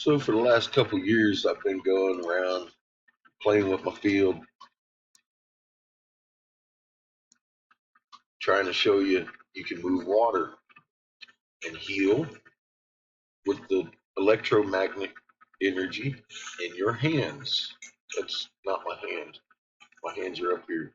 So for the last couple of years, I've been going around playing with my field, trying to show you you can move water and heal with the electromagnetic energy in your hands. That's not my hand. My hands are up here.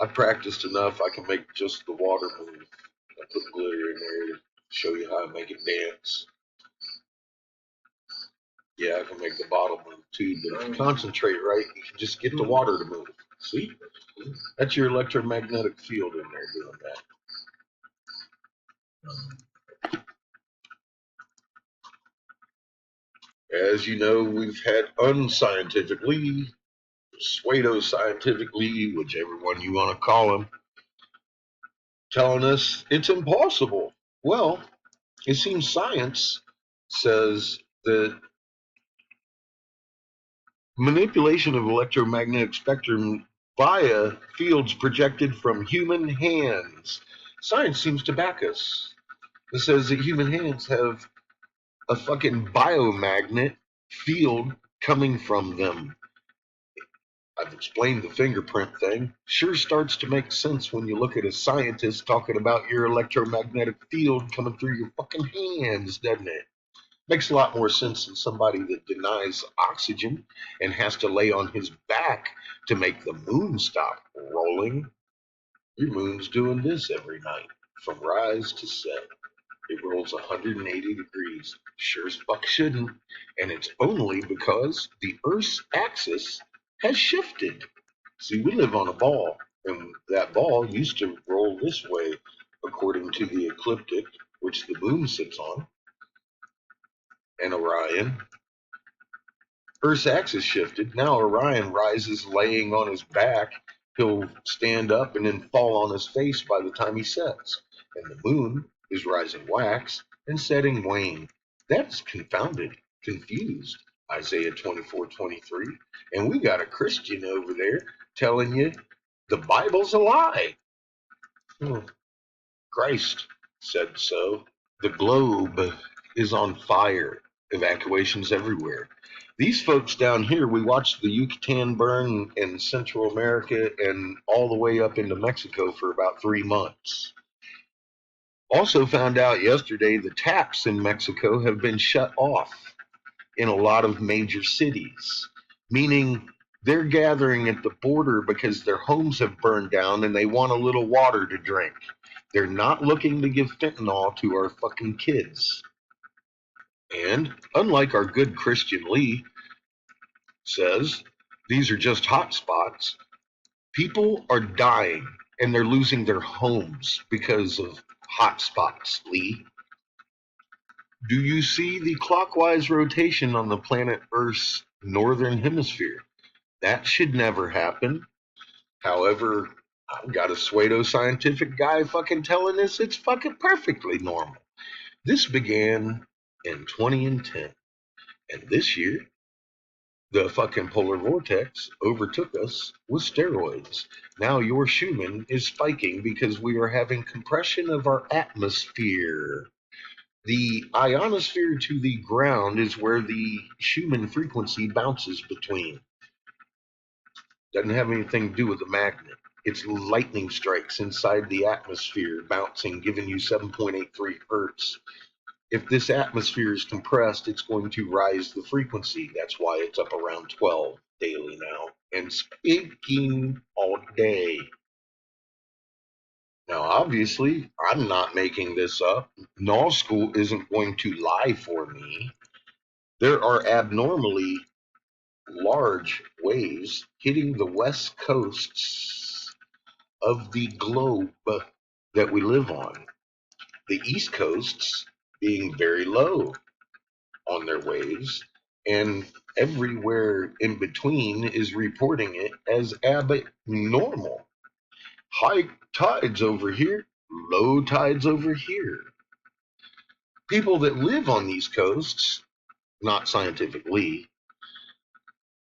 I practiced enough. I can make just the water move. I put glitter in there to show you how to make it dance. Yeah, I can make the bottle move too, but if you concentrate right, you can just get the water to move. See? That's your electromagnetic field in there doing that. As you know, we've had unscientifically, pseudo-scientifically, whichever one you want to call them, telling us it's impossible. Well, it seems science says that manipulation of electromagnetic spectrum via fields projected from human hands. Science seems to back us. It says that human hands have a fucking biomagnet field coming from them. I've explained the fingerprint thing. Sure starts to make sense when you look at a scientist talking about your electromagnetic field coming through your fucking hands, doesn't it? Makes a lot more sense than somebody that denies oxygen and has to lay on his back to make the moon stop rolling. Your moon's doing this every night, from rise to set. It rolls 180 degrees. Sure as fuck shouldn't. And it's only because the Earth's axis has shifted. See, we live on a ball, and that ball used to roll this way according to the ecliptic, which the moon sits on, and Orion. Earth's axis shifted. Now Orion rises laying on his back. He'll stand up and then fall on his face by the time he sets. And the moon is rising wax and setting wane. That's confounded, confused. Isaiah 24:23. And we got a Christian over there telling you the Bible's a lie. Christ said so. The globe is on fire. Evacuations everywhere. These folks down here, we watched the Yucatan burn in Central America and all the way up into Mexico for about 3 months. Also found out yesterday the taps in Mexico have been shut off in a lot of major cities, meaning they're gathering at the border because their homes have burned down and they want a little water to drink. They're not looking to give fentanyl to our fucking kids. And unlike our good Christian Lee says, these are just hot spots. People are dying and they're losing their homes because of hot spots, Lee. Do you see the clockwise rotation on the planet Earth's northern hemisphere? That should never happen. However, I've got a pseudo-scientific guy fucking telling us it's fucking perfectly normal. This began in 2010, and this year, the fucking polar vortex overtook us with steroids. Now your Schumann is spiking because we are having compression of our atmosphere. The ionosphere to the ground is where the Schumann frequency bounces between. Doesn't have anything to do with the magnet. It's lightning strikes inside the atmosphere bouncing, giving you 7.83 hertz. If this atmosphere is compressed, it's going to rise the frequency. That's why it's up around 12 daily now and speaking all day. Now, obviously, I'm not making this up. Null School isn't going to lie for me. There are abnormally large waves hitting the west coasts of the globe that we live on. The east coasts being very low on their waves, and everywhere in between is reporting it as abnormal. High tides over here, low tides over here. People that live on these coasts, not scientifically,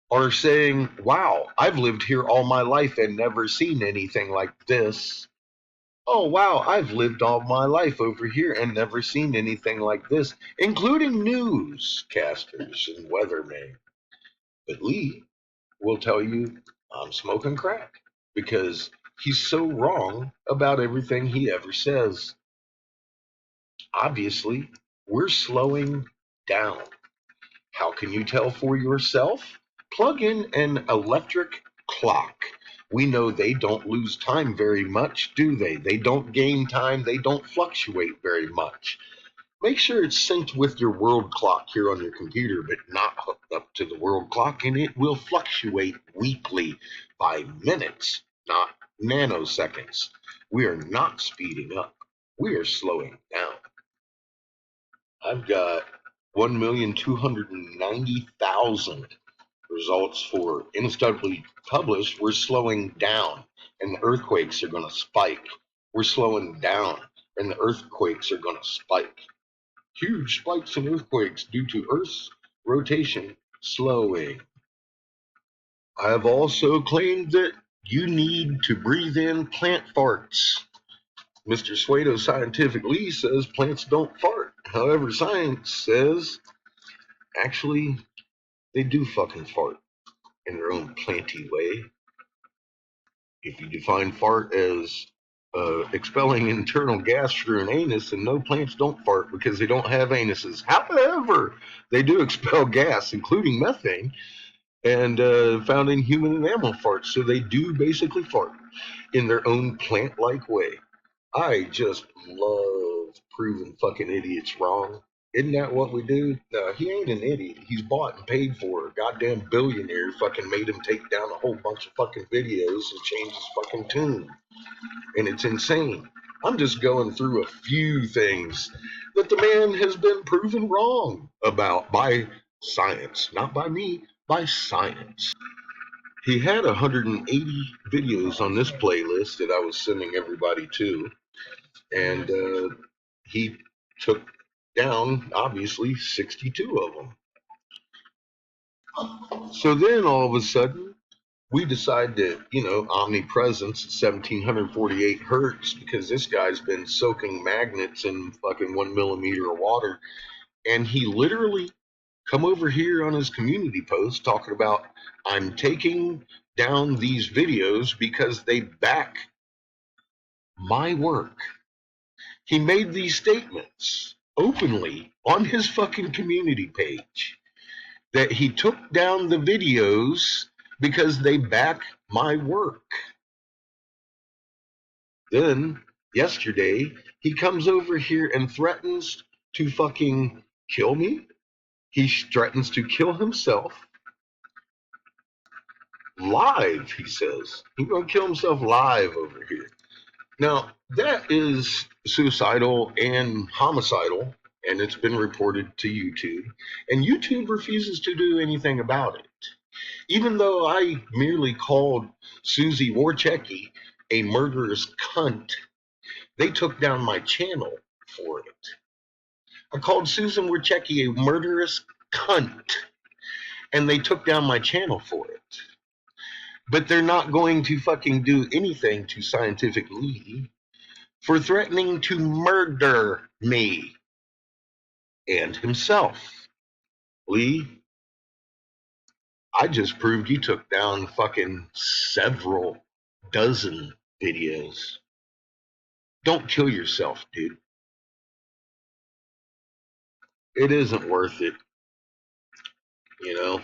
are saying, wow, I've lived here all my life and never seen anything like this. Oh wow, I've lived all my life over here and never seen anything like this, including newscasters and weathermen. But Lee will tell you I'm smoking crack because he's so wrong about everything he ever says. Obviously, we're slowing down. How can you tell for yourself? Plug in an electric clock. We know they don't lose time very much, do they? They don't gain time, they don't fluctuate very much. Make sure it's synced with your world clock here on your computer, but not hooked up to the world clock, and it will fluctuate weekly by minutes, not nanoseconds. We are not speeding up, we are slowing down. I've got 1,290,000 results for instantly published. We're slowing down, and the earthquakes are going to spike. We're slowing down, and the earthquakes are going to spike. Huge spikes in earthquakes due to Earth's rotation slowing. I have also claimed that you need to breathe in plant farts. Mr. Suedo Scientific Lee says plants don't fart. However, science says actually they do fucking fart in their own planty way. If you define fart as expelling internal gas through an anus, and no, plants don't fart because they don't have anuses. However, they do expel gas, including methane, and found in human and animal farts. So they do basically fart in their own plant-like way. I just love proving fucking idiots wrong. Isn't that what we do? No, he ain't an idiot. He's bought and paid for. A goddamn billionaire fucking made him take down a whole bunch of fucking videos and change his fucking tune. And it's insane. I'm just going through a few things that the man has been proven wrong about by science. Not by me, by science. He had 180 videos on this playlist that I was sending everybody to, and he took down, obviously, 62 of them. So then all of a sudden, we decide that, omnipresence at 1748 hertz because this guy's been soaking magnets in fucking 1 millimeter of water. And he literally come over here on his community post talking about, I'm taking down these videos because they back my work. He made these statements openly on his fucking community page that he took down the videos because they back my work. Then, yesterday, he comes over here and threatens to fucking kill me. He threatens to kill himself live, he says. He's going to kill himself live over here. Now, that is suicidal and homicidal, and it's been reported to YouTube. And YouTube refuses to do anything about it. Even though I merely called Susie Warchecki a murderous cunt, they took down my channel for it. I called Susan Warchecki a murderous cunt, and they took down my channel for it. But they're not going to fucking do anything to Scientific Lee for threatening to murder me and himself. Lee, I just proved you took down fucking several dozen videos. Don't kill yourself, dude. It isn't worth it. You know,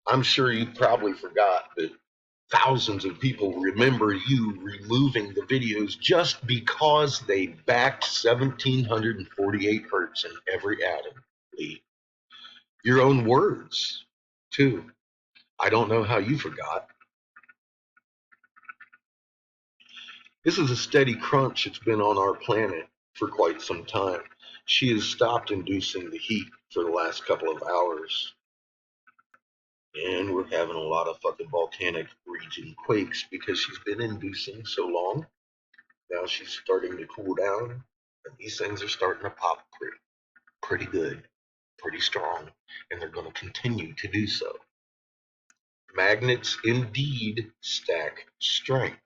I'm sure you probably forgot, but thousands of people remember you removing the videos just because they backed 1748 hertz in every atom, Lee. Your own words, too. I don't know how you forgot. This is a steady crunch that's been on our planet for quite some time. She has stopped inducing the heat for the last couple of hours. And we're having a lot of fucking volcanic region quakes because she's been inducing so long. Now she's starting to cool down, and these things are starting to pop pretty good, pretty strong, and they're going to continue to do so. Magnets indeed stack strength.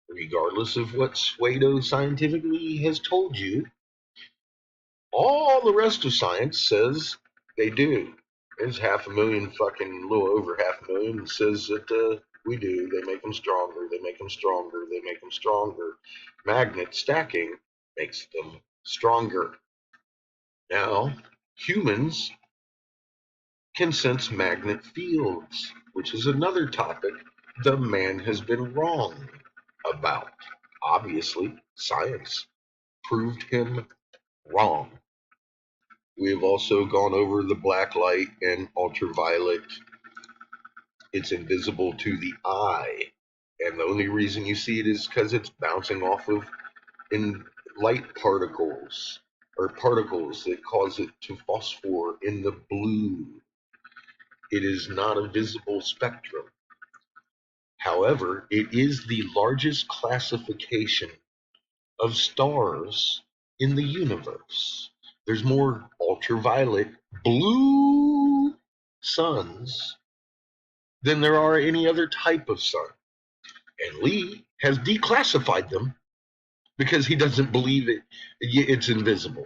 regardless of what pseudo-scientifically has told you, all the rest of science says they do. There's 500,000, fucking a little over 500,000, that says that we do. They make them stronger. They make them stronger. They make them stronger. Magnet stacking makes them stronger. Now, humans can sense magnet fields, which is another topic the man has been wrong about. Obviously, science proved him wrong. We have also gone over the black light and ultraviolet. It's invisible to the eye. And the only reason you see it is because it's bouncing off of in light particles or particles that cause it to phosphor in the blue. It is not a visible spectrum. However, it is the largest classification of stars in the universe. There's more ultraviolet blue suns than there are any other type of sun. And Lee has declassified them because he doesn't believe it's invisible.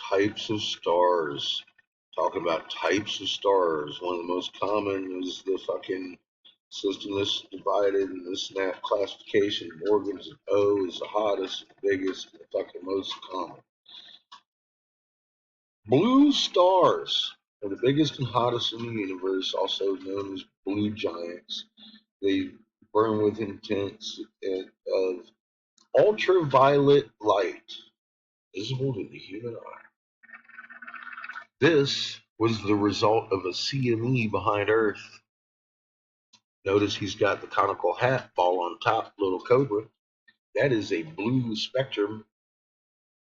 Types of stars. Talking about types of stars. One of the most common is the fucking system that's divided in this snap classification. Morgan's O is the hottest, the biggest, the fucking most common. Blue stars are the biggest and hottest in the universe, also known as blue giants. They burn with intense of ultraviolet light, visible to the human eye. This was the result of a CME behind Earth. Notice he's got the conical hat, ball on top, little cobra. That is a blue spectrum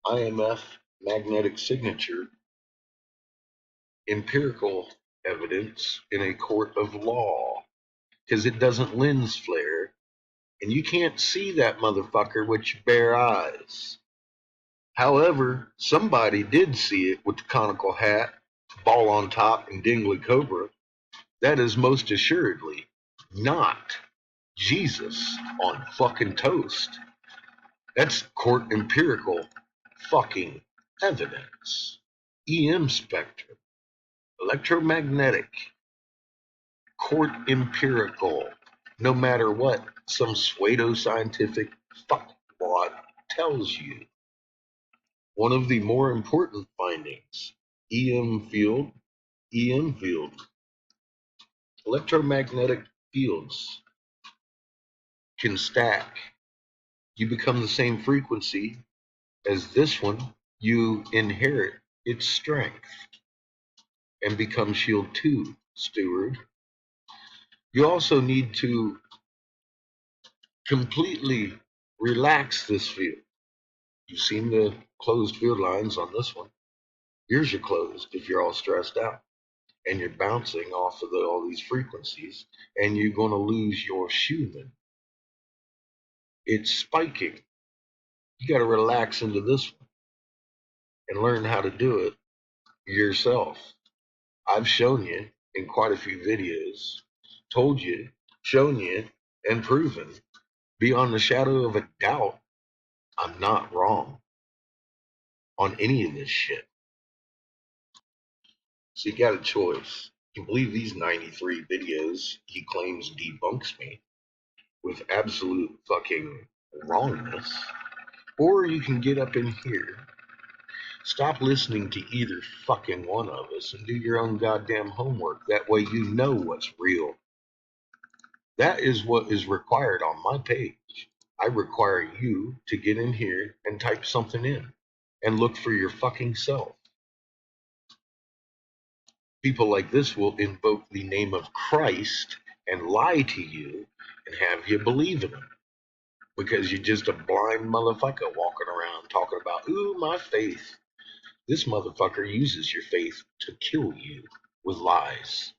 IMF magnetic signature, empirical evidence in a court of law, because it doesn't lens flare, and you can't see that motherfucker with your bare eyes. However, somebody did see it with the conical hat, ball on top, and dingly cobra. That is most assuredly not Jesus on fucking toast. That's court empirical fucking evidence. EM spectrum, electromagnetic, court empirical, no matter what some pseudo-scientific fuckwad tells you. One of the more important findings, EM field, electromagnetic fields can stack. You become the same frequency as this one, you inherit its strength and become shield 2, steward. You also need to completely relax this field. You've seen the closed field lines on this one. Yours are closed if you're all stressed out and you're bouncing off of all these frequencies, and you're going to lose your Schumann. It's spiking. You got to relax into this one and learn how to do it yourself. I've shown you in quite a few videos, told you, shown you, and proven beyond the shadow of a doubt I'm not wrong on any of this shit. So you got a choice. You believe these 93 videos he claims debunks me with absolute fucking wrongness, or you can get up in here, stop listening to either fucking one of us, and do your own goddamn homework. That way you know what's real. That is what is required on my page. I require you to get in here and type something in and look for your fucking self. People like this will invoke the name of Christ and lie to you and have you believe in him because you're just a blind motherfucker walking around talking about, ooh, my faith. This motherfucker uses your faith to kill you with lies.